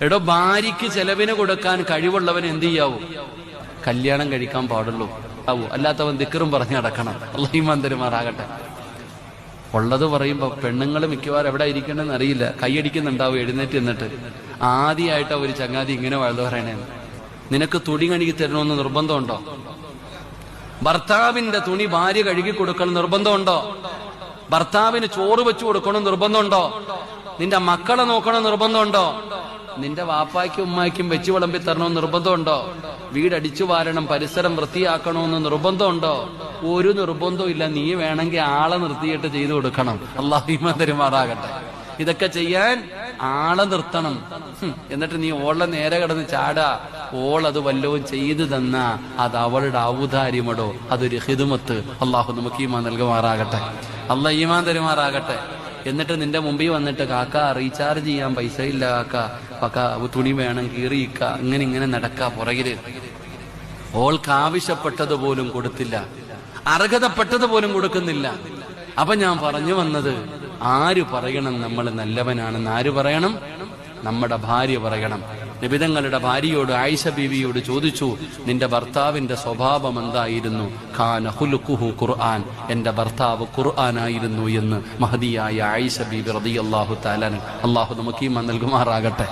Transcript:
എടോ, ഭാര്യയ്ക്ക് ചെലവിന് കൊടുക്കാൻ കഴിവുള്ളവൻ എന്ത് ചെയ്യാവൂ? കല്യാണം കഴിക്കാൻ പാടുള്ളൂ ആവൂ, അല്ലാത്തവൻ ദിക്റും പറഞ്ഞു നടക്കണം. അല്ലാഹു ഈമാൻ തരുമാറാകട്ടെ. ഉള്ളത് പറയുമ്പോ പെണ്ണുങ്ങൾ മിക്കവാറും എവിടെ ഇരിക്കണമെന്ന് അറിയില്ല, കൈയടിക്കുന്നുണ്ടാവും എഴുന്നേറ്റ് എന്നിട്ട്. ആദ്യമായിട്ടാ ഒരു ചങ്ങാതി ഇങ്ങനെ വഴുതു പറയണേ, നിനക്ക് തുണി കഴുകി തരണമെന്ന് നിർബന്ധമുണ്ടോ? ഭർത്താവിന്റെ തുണി ഭാര്യ കഴുകി കൊടുക്കണം നിർബന്ധമുണ്ടോ? ഭർത്താവിന് ചോറ് വെച്ചു കൊടുക്കണം നിർബന്ധമുണ്ടോ? നിന്റെ മക്കളെ നോക്കണം നിർബന്ധമുണ്ടോ? നിന്റെ വാപ്പായ്ക്കും ഉമ്മായ്ക്കും വെച്ച് വിളമ്പി തരണമെന്ന് നിർബന്ധമുണ്ടോ? വീടടിച്ചു വാരണം, പരിസരം വൃത്തിയാക്കണമെന്ന് നിർബന്ധമുണ്ടോ? ഒരു നിർബന്ധവും ഇല്ല. നീ വേണമെങ്കിൽ ആളെ നിർത്തിയിട്ട് ചെയ്തു കൊടുക്കണം. അല്ലാഹു ഈമാൻ തരുമാറാകട്ടെ. ഇതൊക്കെ ചെയ്യാൻ ആളെ നിർത്തണം. എന്നിട്ട് നീ ഓളെ നേരെ കിടന്ന് ചാടാ. ഓൾ അത് വല്ലവും ചെയ്തു തന്ന അത് അവളുടെ ഔദാര്യമടോ, അതൊരു ഹിദ്മത്ത്. അള്ളാഹു നമുക്ക് ഈമാൻ നൽകുമാറാകട്ടെ. അല്ലാഹു ഈമാൻ തരുമാറാകട്ടെ. എന്നിട്ട് നിന്റെ മുമ്പിൽ വന്നിട്ട്, കാക്ക റീചാർജ് ചെയ്യാൻ പൈസ ഇല്ല കാക്ക, തുണി വേണം കീറിയിക്ക, ഇങ്ങനെ നടക്കാ പുറകില്. ഓൾക്ക് ആവശ്യപ്പെട്ടതുപോലും കൊടുത്തില്ല, അർഹതപ്പെട്ടതുപോലും കൊടുക്കുന്നില്ല. അപ്പൊ ഞാൻ പറഞ്ഞു വന്നത്, ആര് പറയണം നമ്മൾ നല്ലവനാണെന്ന്? ആര് പറയണം? നമ്മുടെ ഭാര്യ പറയണം. നബിതങ്ങളുടെ ഭാര്യയോട്, ആയിഷ ബീവിയോട് ചോദിച്ചു, നിന്റെ ഭർത്താവിന്റെ സ്വഭാവം എന്തായിരുന്നു? ഖാന ഖുലുഖുഹു ഖുർആൻ, എന്റെ ഭർത്താവ് ഖുർആനായിരുന്നു എന്ന് മഹദിയായ ആയിഷ ബീബി റളിയല്ലാഹു തആല. അല്ലാഹു നമുക്ക് ഈമാൻ നൽകുമാറാകട്ടെ.